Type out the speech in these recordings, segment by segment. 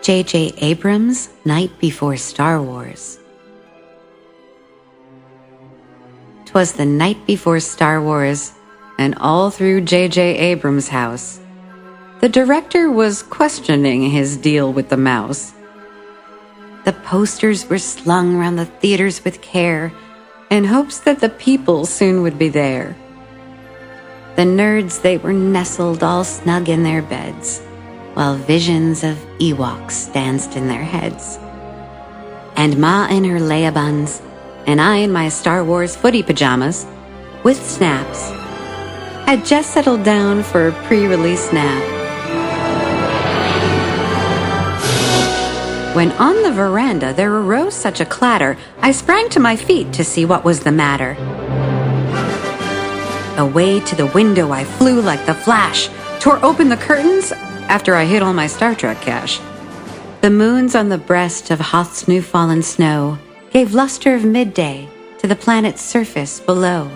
J.J. Abrams' Night Before Star Wars. 'Twas the night before Star Wars, and all through J.J. Abrams' house, the director was questioning his deal with the mouse. The posters were slung around the theaters with care, in hopes that the people soon would be there. The nerds, they were nestled all snug in their beds, while visions of Ewoks danced in their heads. And Ma in her Leia buns, and I in my Star Wars footy pajamas, with snaps, had just settled down for a pre-release nap. When on the veranda there arose such a clatter, I sprang to my feet to see what was the matter. Away to the window I flew like the Flash, tore open the curtains after I hid all my Star Trek cash. The moons on the breast of Hoth's new fallen snow gave luster of midday to the planet's surface below.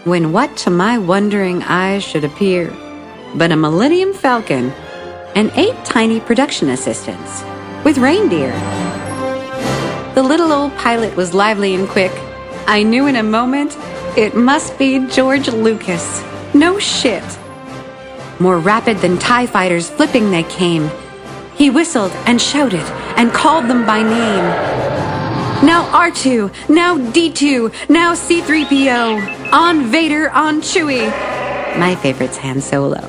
When what to my wondering eyes should appear but a Millennium Falcon and 8 tiny production assistants with reindeer. The little old pilot was lively and quick. I knew in a moment it must be George Lucas. No shit. More rapid than TIE fighters flipping they came. He whistled and shouted and called them by name. Now R2, now D2, now C-3PO, on Vader, on Chewie. My favorite's Han Solo.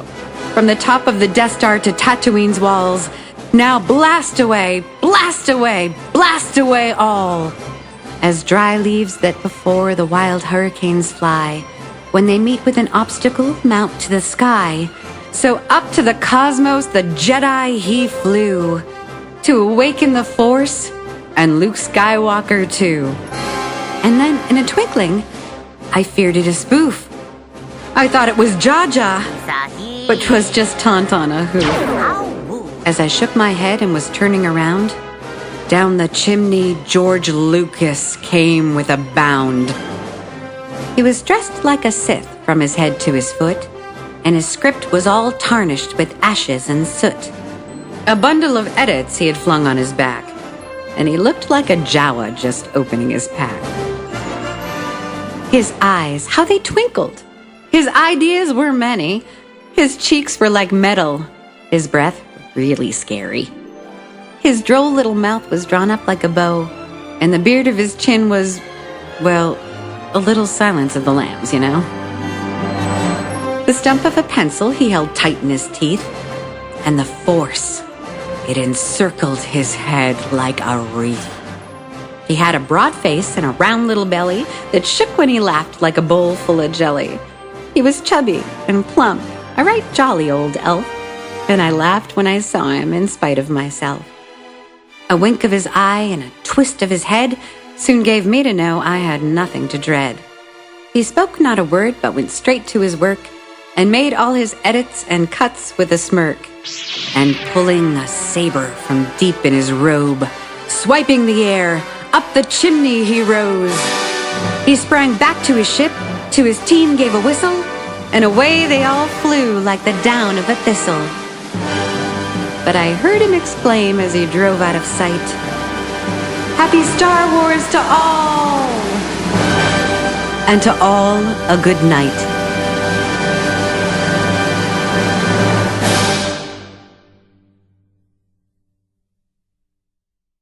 From the top of the Death Star to Tatooine's walls, now blast away, blast away, blast away all. As dry leaves that before the wild hurricanes fly, when they meet with an obstacle, mount to the sky. So up to the cosmos the Jedi he flew, to awaken the Force, and Luke Skywalker too. And then, in a twinkling, I feared it a spoof. I thought it was Jar Jar, but 'twas just Tauntaun a hoof. As I shook my head and was turning around, down the chimney George Lucas came with a bound. He was dressed like a Sith from his head to his foot, and his script was all tarnished with ashes and soot. A bundle of edits he had flung on his back, and he looked like a Jawa just opening his pack. His eyes, how they twinkled! His ideas were many. His cheeks were like metal. His breath really scary. His droll little mouth was drawn up like a bow, and the beard of his chin was, well, a little Silence of the Lambs, you know? The stump of a pencil he held tight in his teeth, and the Force, it encircled his head like a wreath. He had a broad face and a round little belly that shook when he laughed like a bowl full of jelly. He was chubby and plump, a right jolly old elf, and I laughed when I saw him in spite of myself. A wink of his eye and a twist of his head soon gave me to know I had nothing to dread. He spoke not a word but went straight to his work and made all his edits and cuts with a smirk. And pulling a saber from deep in his robe, swiping the air, up the chimney he rose. He sprang back to his ship, to his team gave a whistle, and away they all flew like the down of a thistle. But I heard him exclaim as he drove out of sight, "Happy Star Wars to all!" And to all a good night.